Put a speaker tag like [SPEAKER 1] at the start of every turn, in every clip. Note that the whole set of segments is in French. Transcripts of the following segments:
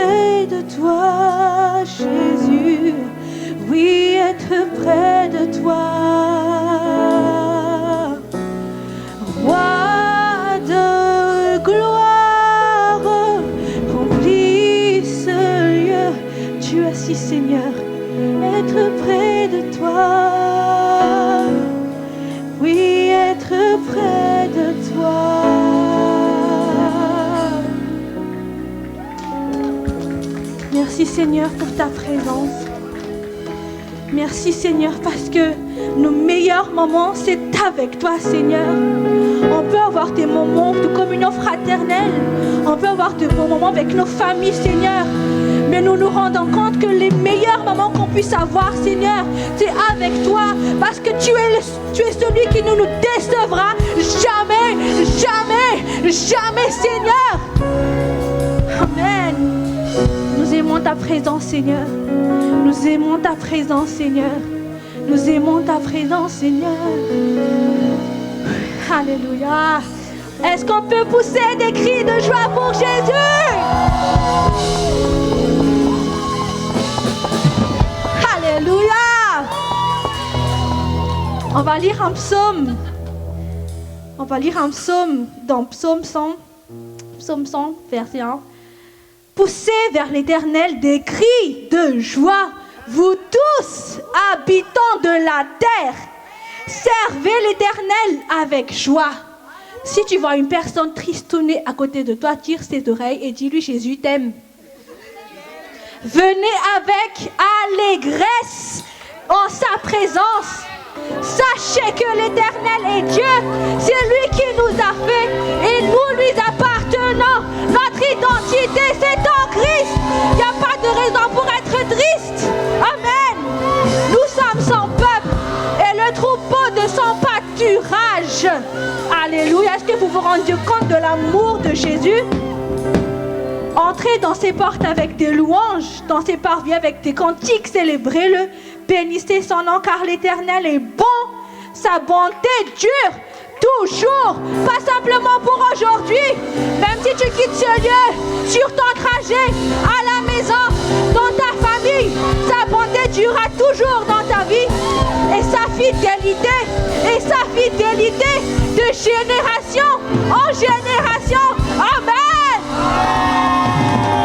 [SPEAKER 1] près de toi, Jésus. Oui, être près de toi. Roi de gloire, remplis ce lieu. Tu es assis, Seigneur. Être près de toi. Oui, être près de toi. Merci Seigneur pour ta présence. Merci Seigneur parce que nos meilleurs moments c'est avec toi Seigneur. On peut avoir des moments de communion fraternelle. On peut avoir de bons moments avec nos familles Seigneur. Mais nous nous rendons compte que les meilleurs moments qu'on puisse avoir Seigneur, c'est avec toi. Parce que tu es celui qui ne nous décevra jamais, jamais, jamais Seigneur. Amen. Nous aimons ta présence, Seigneur. Nous aimons ta présence, Seigneur. Nous aimons ta présence, Seigneur. Alléluia. Est-ce qu'on peut pousser des cris de joie pour Jésus? Alléluia. On va lire un psaume. On va lire un psaume dans Psaume 100. Psaume 100, verset 1. Poussez vers l'Éternel des cris de joie, vous tous, habitants de la terre. Servez l'Éternel avec joie. Si tu vois une personne tristonnée à côté de toi, tire ses oreilles et dis-lui Jésus t'aime. Venez avec allégresse en sa présence. Sachez que l'Éternel est Dieu. C'est lui qui nous a fait et nous lui appartenons. Notre identité, c'est en Christ. Il n'y a pas de raison pour être triste. Amen. Nous sommes son peuple et le troupeau de son pâturage. Alléluia. Est-ce que vous vous rendez compte de l'amour de Jésus? Entrez dans ses portes avec des louanges, dans ses parvis avec des cantiques, célébrez-le. Bénissez son nom car l'Éternel est bon. Sa bonté dure toujours, pas simplement pour aujourd'hui. Même si tu quittes ce lieu, sur ton trajet, à la maison, dans ta famille, sa bonté durera toujours dans ta vie. Et sa fidélité de génération en génération. Amen.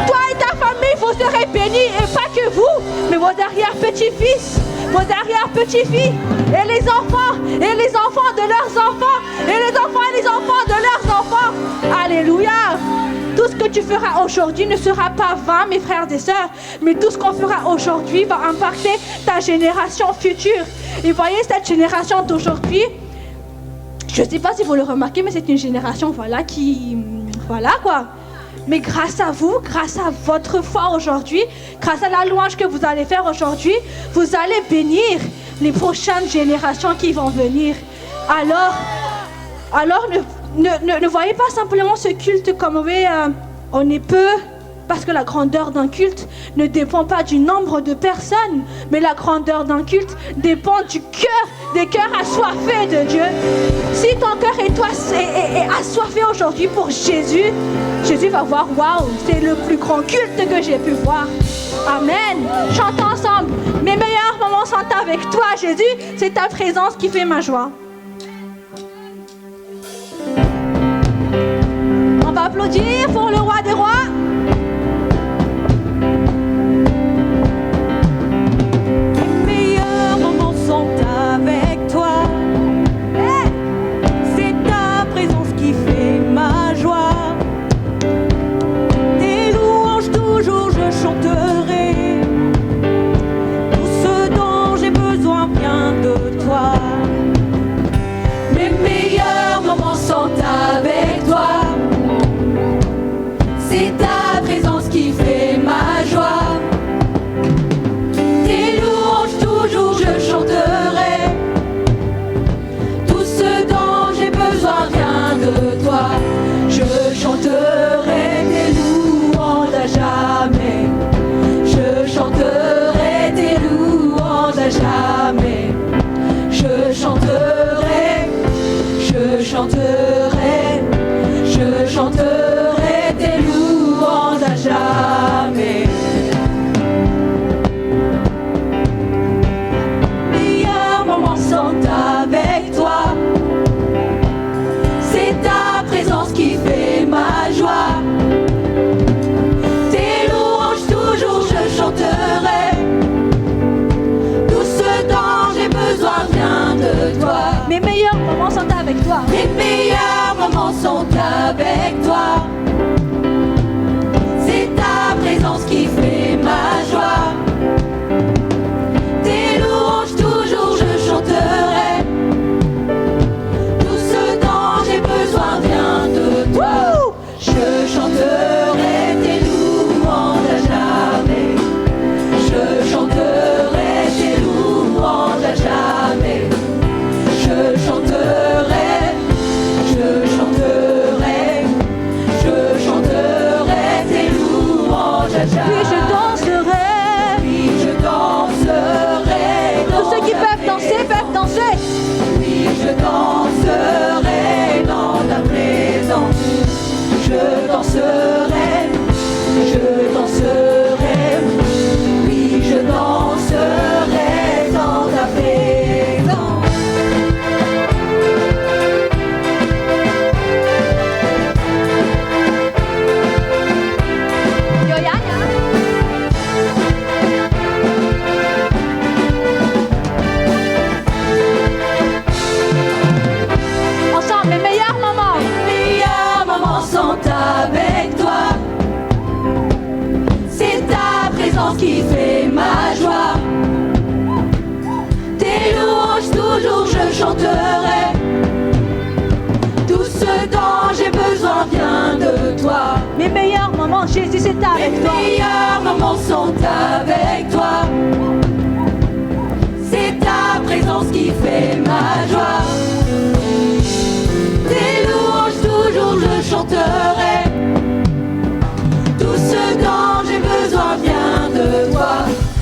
[SPEAKER 1] Toi et ta famille, vous serez bénis, et pas que vous, mais vos arrière-petits-fils, vos arrière-petits-filles, et les enfants de leurs enfants, et les enfants de leurs enfants. Alléluia. Tout ce que tu feras aujourd'hui ne sera pas vain, mes frères et sœurs, mais tout ce qu'on fera aujourd'hui va impacter ta génération future. Et voyez, cette génération d'aujourd'hui, je ne sais pas si vous le remarquez, mais c'est une génération, voilà quoi. Mais grâce à vous, grâce à votre foi aujourd'hui, grâce à la louange que vous allez faire aujourd'hui, vous allez bénir les prochaines générations qui vont venir. Alors ne voyez pas simplement ce culte comme on est peu, parce que la grandeur d'un culte ne dépend pas du nombre de personnes, mais la grandeur d'un culte dépend du cœur, des cœurs assoiffés de Dieu. Si ton cœur est assoiffé aujourd'hui pour Jésus, Jésus va voir, waouh, c'est le plus grand culte que j'ai pu voir. Amen. Chantons ensemble. Mes meilleurs moments sont avec toi, Jésus. C'est ta présence qui fait ma joie. On va applaudir pour le roi des rois.
[SPEAKER 2] Avec toi, c'est ta présence qui fait ma joie. Tes louanges toujours je chanterai. Tout ce dont j'ai besoin vient de toi. Mes meilleurs moments sont avec toi. C'est ta présence qui fait ma joie. Tes louanges toujours je chanterai. Je chanterai tes louanges à jamais.
[SPEAKER 1] je danserai.
[SPEAKER 2] Oui, je danserai.
[SPEAKER 1] Tous ceux qui peuvent danser peuvent danser.
[SPEAKER 2] Oui, je danserai dans ta présence. Je danserai, je danserai. Oui, je danserai dans ta présence.
[SPEAKER 1] Yo, ya, ya. Ensemble, les meilleurs moments.
[SPEAKER 2] Les meilleurs moments sont avec toi. C'est ta présence qui fait ma joie. Tes louanges toujours je chanterai. Tout ce dont j'ai besoin vient de toi.
[SPEAKER 1] Mes meilleurs moments, Jésus, c'est
[SPEAKER 2] Les
[SPEAKER 1] avec toi.
[SPEAKER 2] meilleurs moments sont avec toi. C'est ta présence qui fait ma joie. Tes louanges toujours je chanterai. Tout ce dont j'ai besoin vient de toi.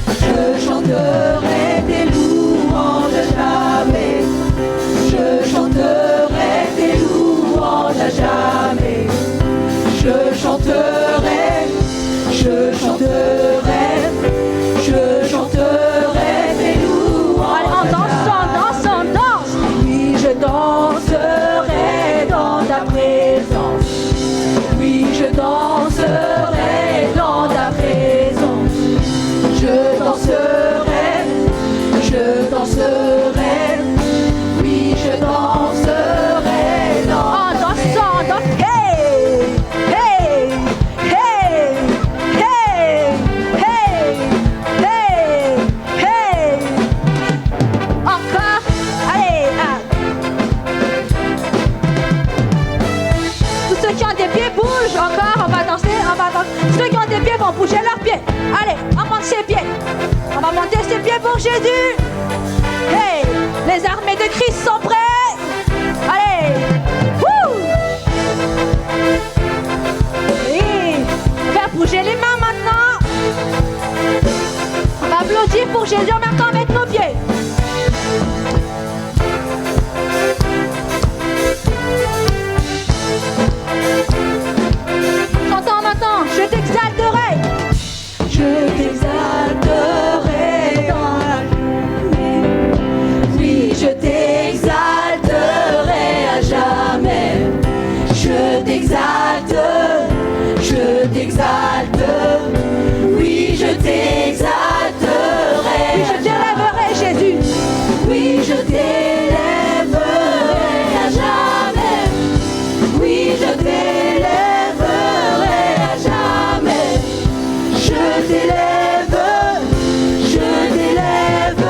[SPEAKER 2] Je chanterai tes louanges à jamais. Je chanterai tes louanges à jamais. Je chanterai, je chanterai, je chanterai tes louanges.
[SPEAKER 1] Allez, en dansant, dansant, danse.
[SPEAKER 2] Oui, je danserai dans ta présence. Oui, je danserai dans ta présence. Je danserai, je danserai. Oui, je danserai dans
[SPEAKER 1] En
[SPEAKER 2] ta
[SPEAKER 1] dansant, danse. Hey, hey, hey, hey, hey, hey, hey. Encore. Allez, ah. Tous ceux qui ont des pieds bougent. Encore, on va danser, on va danser. Ceux qui ont des pieds vont bouger leurs pieds. Allez, on monte ses pieds. On va monter ses pieds pour Jésus. Hey, les armées de Christ sont prêts. Allez. Wouh. Oui. On va bouger les mains maintenant. On va applaudir pour Jésus en même temps avec nos pieds. Chantons maintenant, je t'exalterai.
[SPEAKER 2] Je t'exalterai dans la journée. Oui, je t'exalterai à jamais. Je t'exalte, je t'exalte. Oui, je t'exalterai.
[SPEAKER 1] Oui, je t'élèverai, Jésus.
[SPEAKER 2] Oui, je t'élèverai à jamais. Oui, je t'élèverai à jamais. Je t'élève, je t'élève.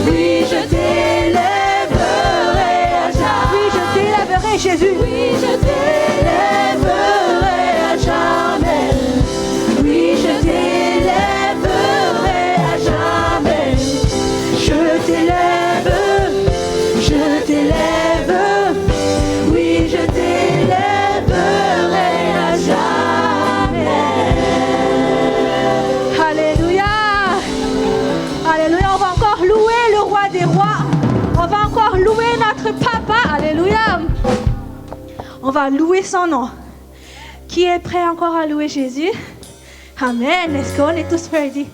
[SPEAKER 2] Oui, je t'élèverai à jamais.
[SPEAKER 1] Oui, je t'élèverai, Jésus.
[SPEAKER 2] Oui, je t'élèverai à jamais. Oui, je t'élèverai à jamais. Je t'élève, je t'élève. Oui, je t'élèverai à jamais.
[SPEAKER 1] Alléluia. Alléluia. On va encore louer le roi des rois. On va encore louer notre papa. Alléluia. On va louer son nom. Qui est prêt encore à louer Jésus? Amen. Let's go. On est tous ready.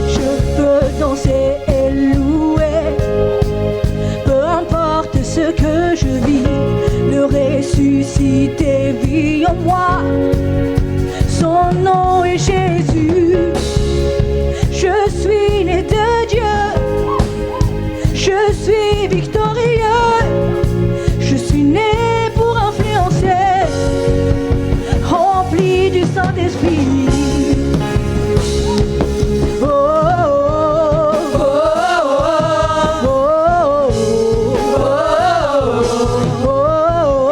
[SPEAKER 2] Je peux danser et louer, peu importe ce que je vis, le ressuscité vit en moi. Son nom est Jésus. Je suis né de Dieu. Je suis victorieux. Je suis né pour influencer, rempli du Saint-Esprit. Oh, oh, oh, oh, oh.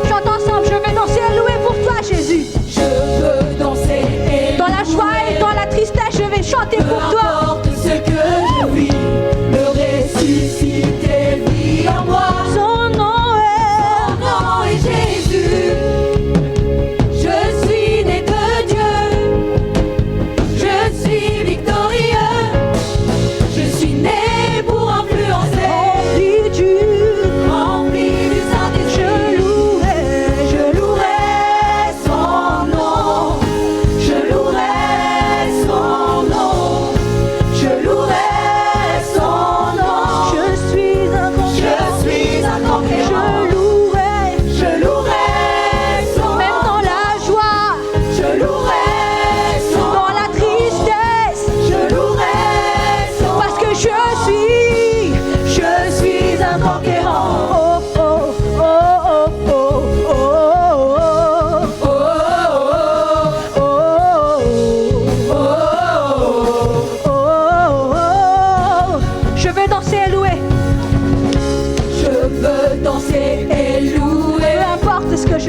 [SPEAKER 1] Chante ensemble. Je vais danser et louer pour toi, Jésus.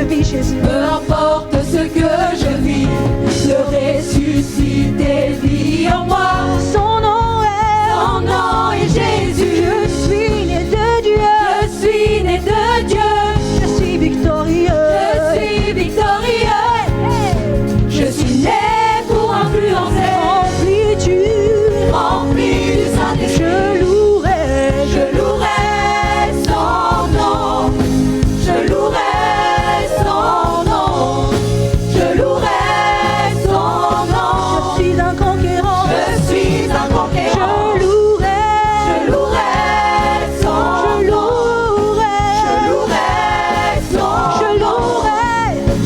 [SPEAKER 1] vis, Jésus.
[SPEAKER 2] Peu importe ce que je vis, le ressuscité vit en moi.
[SPEAKER 1] Son nom est
[SPEAKER 2] Jésus.
[SPEAKER 1] Je suis né de Dieu.
[SPEAKER 2] Je suis né de Dieu.
[SPEAKER 1] Je suis victorieux.
[SPEAKER 2] Je suis victorieux. Je suis né pour influencer. Rempli du Saint-Esprit.
[SPEAKER 1] Je louerai
[SPEAKER 2] son nom. Je louerai son nom. Je louerai son nom.
[SPEAKER 1] Je suis un conquérant.
[SPEAKER 2] Je suis un conquérant.
[SPEAKER 1] Je louerai
[SPEAKER 2] son nom.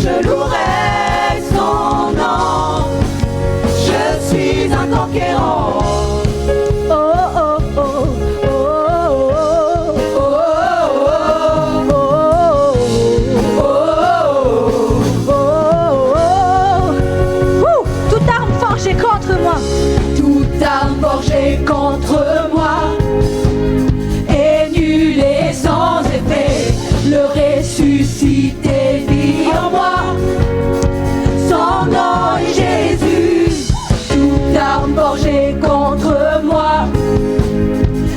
[SPEAKER 1] Je louerai
[SPEAKER 2] son nom. Je suis un conquérant. Forgé contre moi est nul et sans effet. Le ressuscité vit en moi. Son nom est Jésus. Toute arme forgée contre moi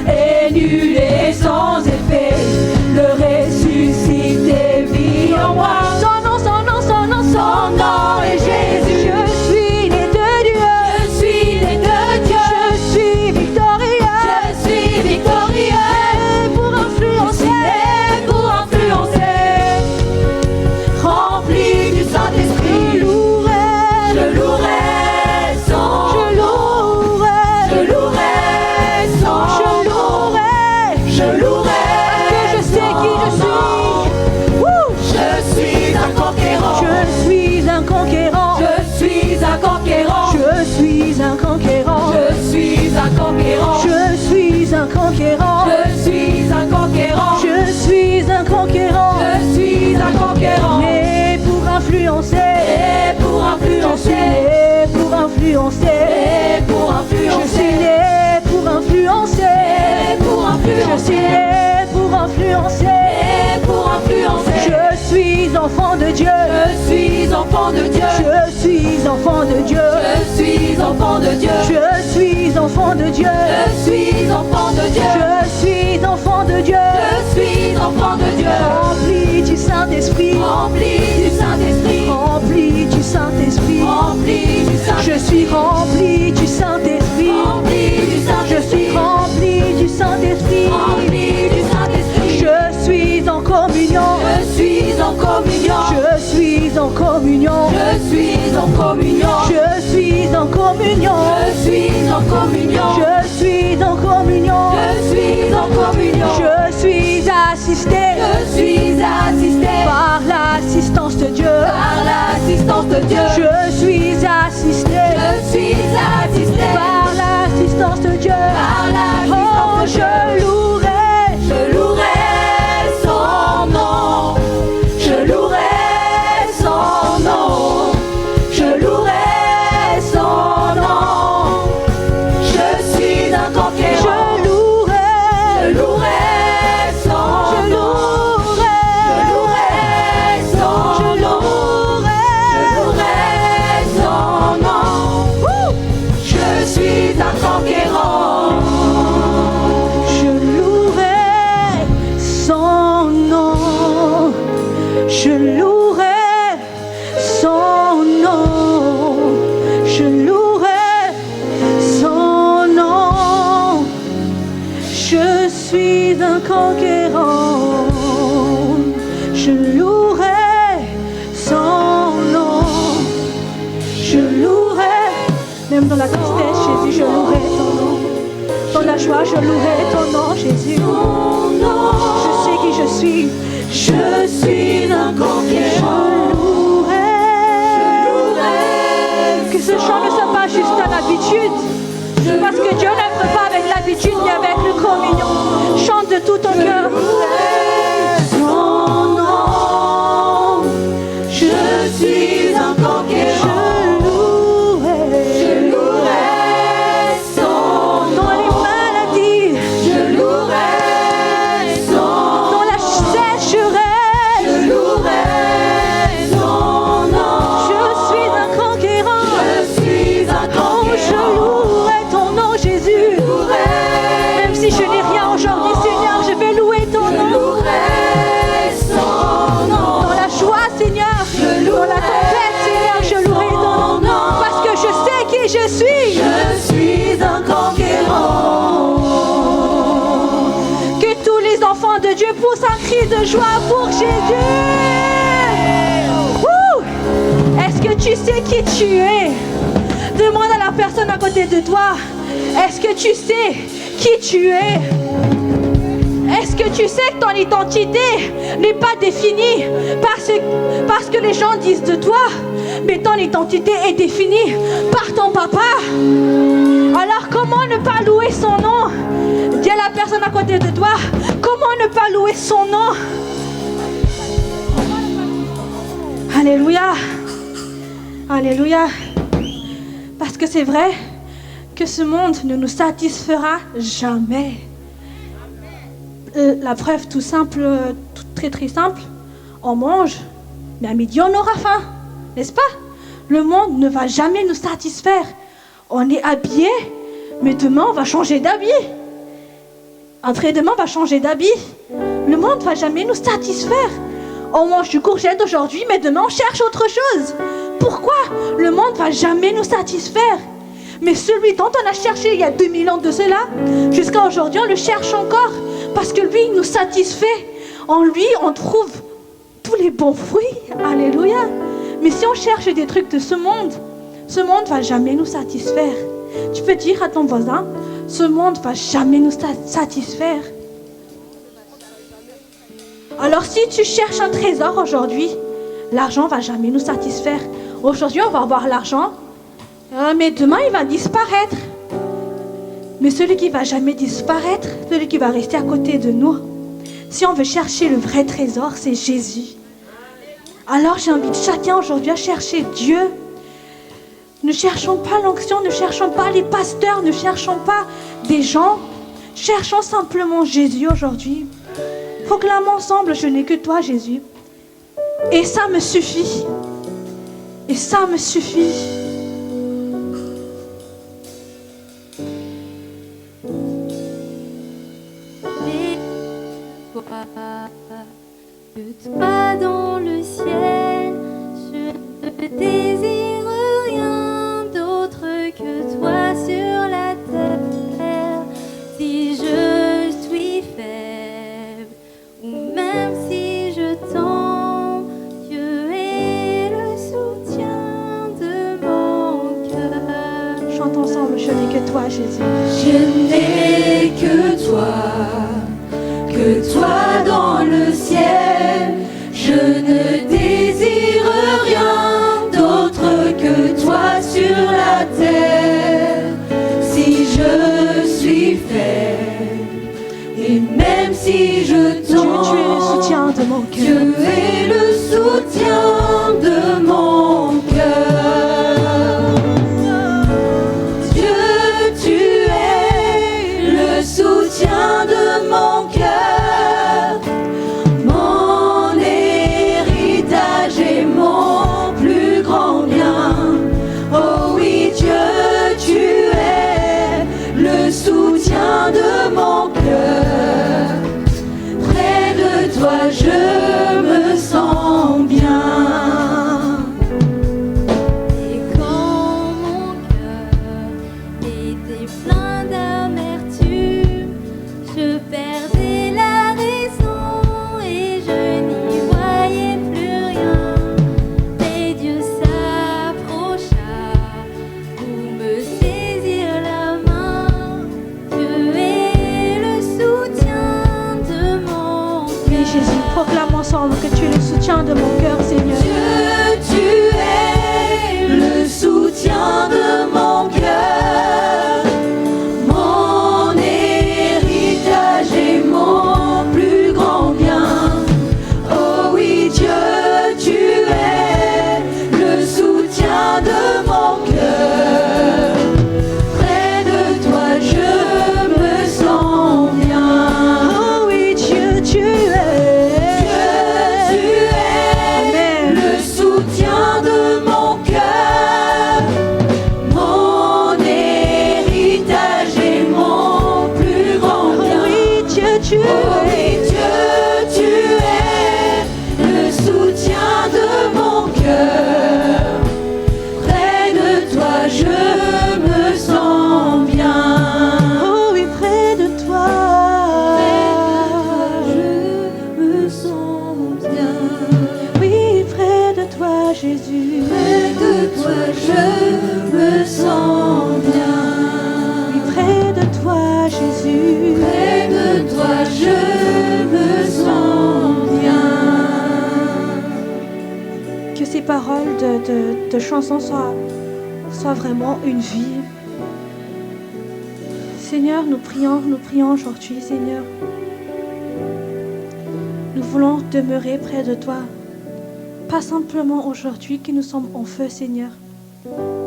[SPEAKER 2] est nul et sans effet. Le ressuscité vit en moi. Son nom est Jésus.
[SPEAKER 1] Je suis né de Dieu.
[SPEAKER 2] Je suis né de Dieu.
[SPEAKER 1] Je suis victorieux.
[SPEAKER 2] Je suis victorieux.
[SPEAKER 1] Pour influencer.
[SPEAKER 2] Pour influencer. Rempli du Saint-Esprit. Je louerai son nom. Je louerai son nom. Je louerai.
[SPEAKER 1] Parce que je sais qui je suis.
[SPEAKER 2] Je suis un conquérant.
[SPEAKER 1] Je suis un conquérant.
[SPEAKER 2] Je suis un conquérant.
[SPEAKER 1] Je suis un conquérant.
[SPEAKER 2] Je suis un conquérant.
[SPEAKER 1] Je suis un conquérant.
[SPEAKER 2] Je suis un conquérant.
[SPEAKER 1] Je suis un conquérant.
[SPEAKER 2] Je suis un conquérant.
[SPEAKER 1] Né pour influencer.
[SPEAKER 2] Et pour
[SPEAKER 1] Je suis
[SPEAKER 2] influencer.
[SPEAKER 1] né pour influencer.
[SPEAKER 2] Et pour
[SPEAKER 1] Je suis
[SPEAKER 2] influencer.
[SPEAKER 1] né pour influencer.
[SPEAKER 2] Et pour
[SPEAKER 1] Je suis
[SPEAKER 2] influencer.
[SPEAKER 1] né pour influencer.
[SPEAKER 2] Et pour influencer.
[SPEAKER 1] Je suis enfant de Dieu.
[SPEAKER 2] Je suis enfant de Dieu.
[SPEAKER 1] Je suis enfant de Dieu.
[SPEAKER 2] Je suis enfant de Dieu.
[SPEAKER 1] Je suis enfant de Dieu.
[SPEAKER 2] Je suis enfant de Dieu.
[SPEAKER 1] Je suis enfant de Dieu.
[SPEAKER 2] Je suis enfant de Dieu.
[SPEAKER 1] Rempli du Saint-Esprit.
[SPEAKER 2] Rempli du Saint-Esprit.
[SPEAKER 1] Rempli du Saint-Esprit.
[SPEAKER 2] Rempli du Saint-Esprit.
[SPEAKER 1] Je suis rempli du Saint-Esprit.
[SPEAKER 2] Rempli du
[SPEAKER 1] Je
[SPEAKER 2] Saint-Esprit.
[SPEAKER 1] suis rempli du Saint-Esprit.
[SPEAKER 2] Rempli du Saint-Esprit.
[SPEAKER 1] Je suis en communion.
[SPEAKER 2] Je suis en communion.
[SPEAKER 1] Je suis en communion.
[SPEAKER 2] Je suis en communion.
[SPEAKER 1] Je suis en communion.
[SPEAKER 2] Je suis en communion.
[SPEAKER 1] Je suis en communion.
[SPEAKER 2] Je suis en communion.
[SPEAKER 1] Je suis assisté
[SPEAKER 2] Je suis assisté
[SPEAKER 1] par l'assistance de Dieu.
[SPEAKER 2] par l'assistance de Dieu.
[SPEAKER 1] Je suis assisté
[SPEAKER 2] Je suis assisté
[SPEAKER 1] par l'assistance de Dieu.
[SPEAKER 2] par l'assistance de Dieu.
[SPEAKER 1] Je louerai
[SPEAKER 2] son nom. Je louerai son nom. Je louerai son nom. Je suis un conquérant.
[SPEAKER 1] Je louerai.
[SPEAKER 2] Je louerai son
[SPEAKER 1] Je
[SPEAKER 2] nom. Je louerai son
[SPEAKER 1] Je
[SPEAKER 2] nom. Je louerai son nom. Je suis un conquérant.
[SPEAKER 1] Je louerai son nom. Je louerai son nom. Je louerai son nom. Je suis un conquérant. Je louerai son nom. Je louerai. Même dans la tristesse, Jésus, je louerai ton nom. Dans la joie, je louerai ton nom, Jésus. Je sais qui je suis.
[SPEAKER 2] Je suis un conquérant.
[SPEAKER 1] Je louerai. Que ce chant ne soit pas juste à l'habitude. Parce que Dieu n'aime pas avec l'habitude ni avec le communion. Chante de tout ton cœur.
[SPEAKER 2] Son nom. Je suis un conquérant. Je louerai son nom.
[SPEAKER 1] Dans les maladies,
[SPEAKER 2] Je louerai son nom.
[SPEAKER 1] dans la sécheresse,
[SPEAKER 2] Je louerai
[SPEAKER 1] pousse un cri de joie pour Jésus. Ouh! Est-ce que tu sais qui tu es? Demande à la personne à côté de toi. Est-ce que tu sais qui tu es? Est-ce que tu sais que ton identité n'est pas définie parce que les gens disent de toi, mais ton identité est définie par ton papa? Alors comment ne pas louer son nom? Dis à la personne à côté de toi, comment ne pas louer son nom? Alléluia. Alléluia. Parce que c'est vrai que ce monde ne nous satisfera jamais. La preuve tout simple, très très simple, on mange, mais à midi on aura faim, n'est-ce pas? Le monde ne va jamais nous satisfaire. On est habillé, mais demain on va changer d'habit. Après-demain on va changer d'habit. Le monde ne va jamais nous satisfaire. On mange du courgette aujourd'hui, mais demain on cherche autre chose. Pourquoi? Le monde ne va jamais nous satisfaire. Mais celui dont on a cherché il y a 2000 ans de cela, jusqu'à aujourd'hui on le cherche encore. Parce que lui, il nous satisfait. En lui, on trouve tous les bons fruits. Alléluia. Mais si on cherche des trucs de ce monde ne va jamais nous satisfaire. Tu peux dire à ton voisin, ce monde ne va jamais nous satisfaire. Alors si tu cherches un trésor aujourd'hui, l'argent ne va jamais nous satisfaire. Aujourd'hui, on va avoir l'argent, mais demain, il va disparaître. Mais celui qui ne va jamais disparaître, celui qui va rester à côté de nous, si on veut chercher le vrai trésor, c'est Jésus. Alors j'invite chacun aujourd'hui à chercher Dieu. Ne cherchons pas l'onction, ne cherchons pas les pasteurs, ne cherchons pas des gens. Cherchons simplement Jésus aujourd'hui. Proclamons ensemble, je n'ai que toi Jésus. Et ça me suffit. Et ça me suffit.
[SPEAKER 3] Que toi dans le ciel, je ne désire rien d'autre que toi sur la terre. Si je suis faible, ou même si je tombe, Dieu est le soutien de mon cœur.
[SPEAKER 1] Chante ensemble, je n'ai que toi Jésus.
[SPEAKER 2] Je n'ai que toi dans le ciel, je ne désire rien d'autre que toi sur la terre. Si je suis faible, et même si je tombe,
[SPEAKER 1] Tu es le soutien de mon cœur.
[SPEAKER 2] Dieu est le soutien de mon cœur. Dieu, tu es le soutien de mon cœur. Mon héritage et mon plus grand bien. Oh oui, Dieu, tu es le soutien de mon cœur. Près de toi, je me sens Près de toi, je me sens bien.
[SPEAKER 1] Oui, près de toi, Jésus.
[SPEAKER 2] Près de toi, je me sens bien.
[SPEAKER 1] Que ces paroles de chansons soient vraiment une vie. Seigneur, nous prions aujourd'hui, Seigneur. Nous voulons demeurer près de toi. Pas simplement aujourd'hui que nous sommes en feu, Seigneur,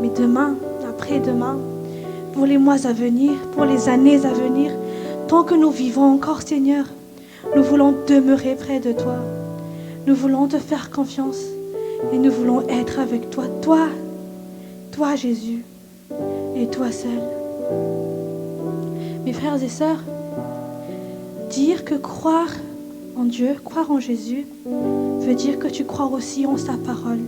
[SPEAKER 1] mais demain, après-demain, pour les mois à venir, pour les années à venir, tant que nous vivons encore, Seigneur, nous voulons demeurer près de toi. Nous voulons te faire confiance et nous voulons être avec toi. Toi Jésus, et toi seul. Mes frères et sœurs, dire que croire en Dieu, croire en Jésus, veut dire que tu crois aussi en sa parole.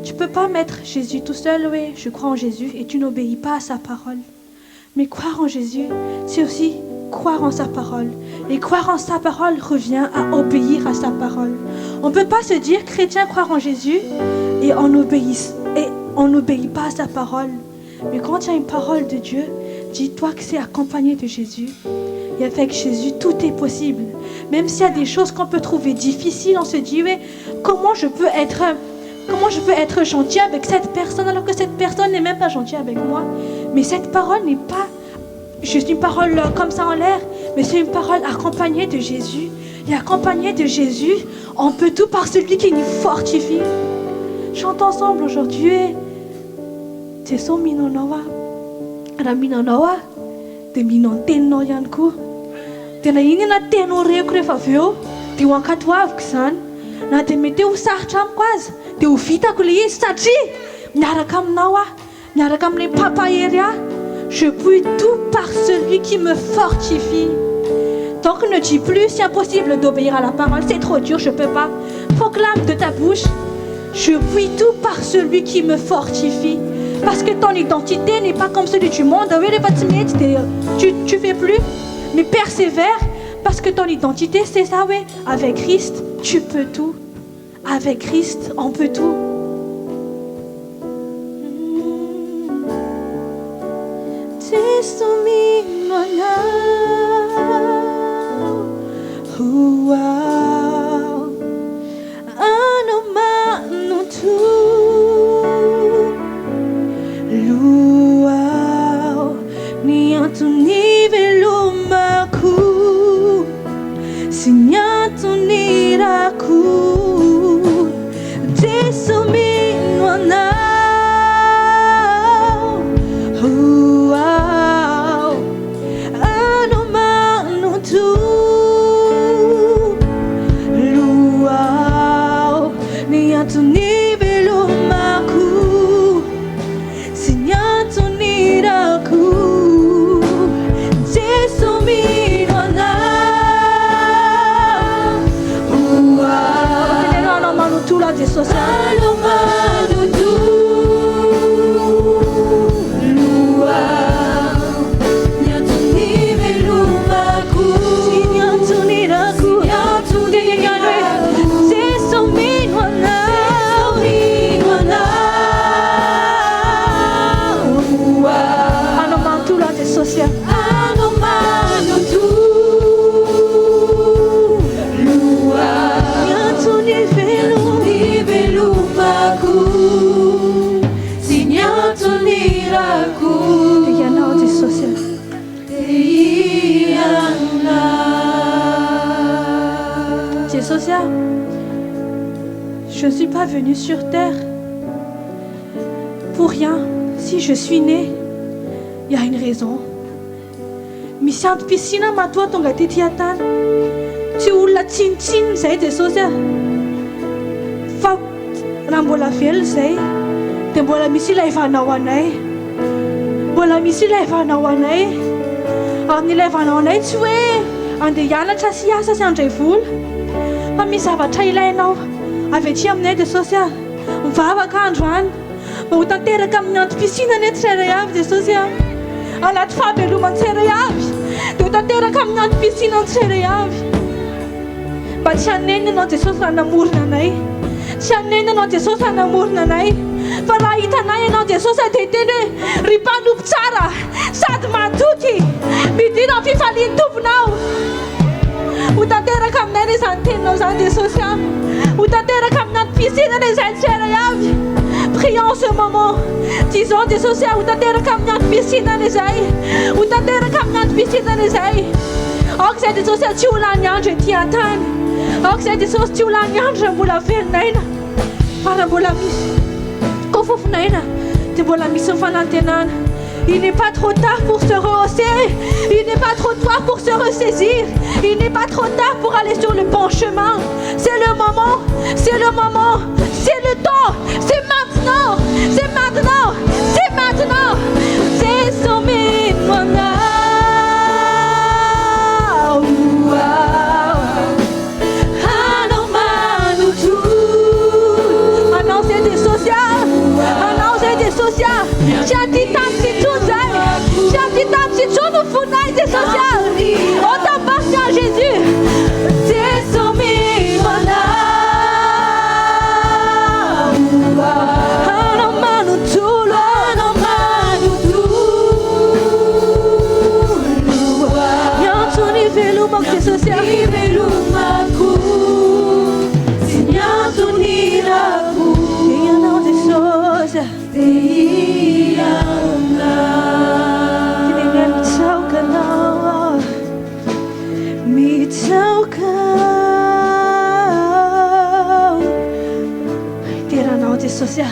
[SPEAKER 1] Tu ne peux pas mettre Jésus tout seul, oui, je crois en Jésus, et tu n'obéis pas à sa parole. Mais croire en Jésus, c'est aussi croire en sa parole. Et croire en sa parole revient à obéir à sa parole. On ne peut pas se dire chrétien, croire en Jésus, et on n'obéit pas à sa parole. Mais quand il y a une parole de Dieu, dis-toi que c'est accompagné de Jésus. Et avec Jésus, tout est possible. Même s'il y a des choses qu'on peut trouver difficiles, on se dit, oui, comment je peux être gentil avec cette personne alors que cette personne n'est même pas gentille avec moi. Mais cette parole n'est pas juste une parole comme ça en l'air, mais c'est une parole accompagnée de Jésus. Et accompagnée de Jésus, on peut tout par celui qui nous fortifie. Chante ensemble aujourd'hui. Teso minonawa, raminonawa, de minontenno yanko. Tena iny na teno reko rehefa avy eo dia ho ankatoaviko izany na dia mety ho sarotra amiko aza dia ho vitako ilay izy satria miaraka aminao aho, miaraka amin'ilay papahery aho. Je puis tout par celui qui me fortifie. Donc ne dis plus c'est impossible d'obéir à la parole, c'est trop dur, je ne peux pas. Proclame de ta bouche, je puis tout par celui qui me fortifie. Parce que ton identité n'est pas comme celle du monde. Tu fais plus. Mais persévère, parce que ton identité, c'est ça, oui. Avec Christ, tu peux tout. Avec Christ, on peut tout. Je ne suis pas venue sur terre pour rien. Si je suis née, il y a une raison. Mais si tu piscine ma toi ton gâté tiatan, tu ou la tin c'est des choses. Fa rambola fiel c'est. Te bola misi la ivana wanai. Bola misi la ivana wanai. Ani la ivana wanai tu es. Ande yana chasia sa c'est full. Pa misy zavatra ilainao avy aty aminay dia Jesosy a mivavaka androany mba ho tanteraka amin'ny antom-pisina ane tsirairay avy Jesosy a anaty fahabeloman'ny tsirairay avy dia ho tanteraka amin'ny antom-pisina tsirairay avy mba tsy hanenina anao Jesosy raha namorona anay tsy hanenina anao Jesosy raha namorona anay fa raha hitanay ianao Jesosy dia teny hoe ry mpanompo tsara sady matoky midina amin'ny fifalian'ny tomponao ho tanteraka aminay ilay izany teninao izany Jesosy ho tanteraka amin'ny antom-piasinana izay tsara avy. Prions ce moment. Disons Jesosy ho tanteraka amin'ny antom-piasinana izay ho tanteraka amin'ny antom-piasinana izay. Aoka izay Jesosy tsy ho lany andro ety an-tany. Aoka izay Jesosy tsy ho lany andro raha mbola velonayna fa raha mbola misy kofofonayna dia mbola misy mifanantenana. Il n'est pas trop tard pour se rehausser. Il n'est pas trop tard pour se ressaisir. Il n'est pas trop tard pour aller sur le bon chemin. C'est le moment. C'est le moment. C'est le temps. C'est maintenant. C'est maintenant. C'est maintenant. C'est sommet maintenant. Social. On t'appartient à Jésus. C'est soumis, voilà. Social.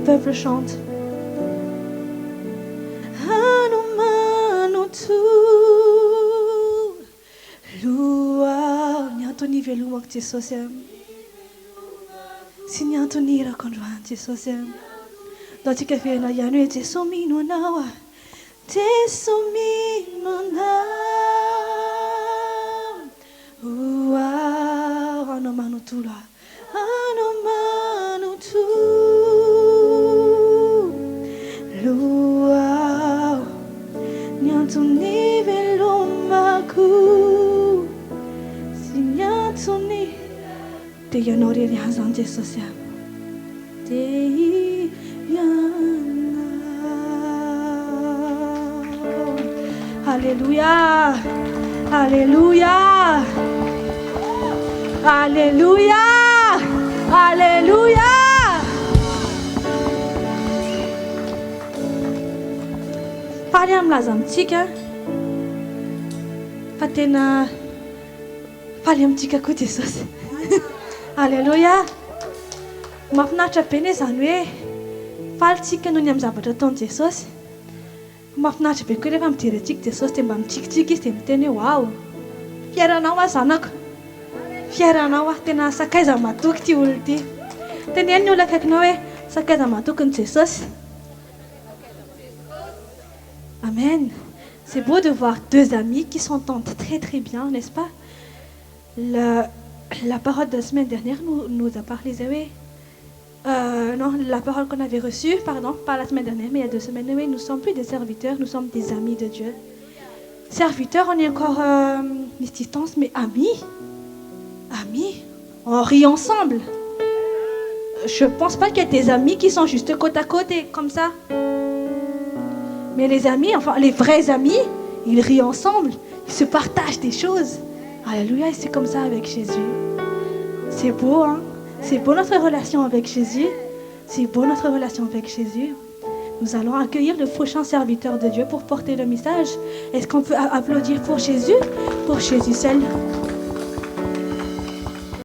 [SPEAKER 1] Peuple chante. Nyantony velomako Jesosy sy nyantony irako androany Jesosy dao tsika verina ihany hoe Jesosy mino anao Jesosy mino anao anao manontolo anao manontolo nyantony velomako sy nyantony dia ianao rery azany Jesosy dia ianao. Alléluia, Alléluia, Alléluia, Alléluia. Faly milaza amintsika fa tena faly amintsika koa Jesosy. Alléluia. Mahafinaritra be ny izany hoe falyntsika noho ny amin'ny zavatra ataon'i Jesosy. Mahafinaritra be koa rehefa mijery antsika Jesosy dia mba mitsikitsiky izy dia miteny hoe wow, fier anao aho zanako, fier anao aho, tena sakaiza matoky ity olona ity. Teneno ny olona akaikinao hoe sakaiza matoky ny Jesosy. Amen. C'est beau de voir deux amis qui s'entendent très très bien, n'est-ce pas? La parole de la semaine dernière nous a parlé, Zoé. Non, la parole qu'on avait reçue, pardon, pas la semaine dernière, mais il y a 2 semaines, oui, nous ne sommes plus des serviteurs, nous sommes des amis de Dieu. Serviteurs, on est encore une distance, mais amis. Amis, on rit ensemble. Je ne pense pas qu'il y ait des amis qui sont juste côte à côté, comme ça. Mais les amis, enfin les vrais amis, ils rient ensemble, ils se partagent des choses. Alléluia, et c'est comme ça avec Jésus. C'est beau, hein? C'est beau notre relation avec Jésus. C'est beau notre relation avec Jésus. Nous allons accueillir le prochain serviteur de Dieu pour porter le message. Est-ce qu'on peut applaudir pour Jésus seul?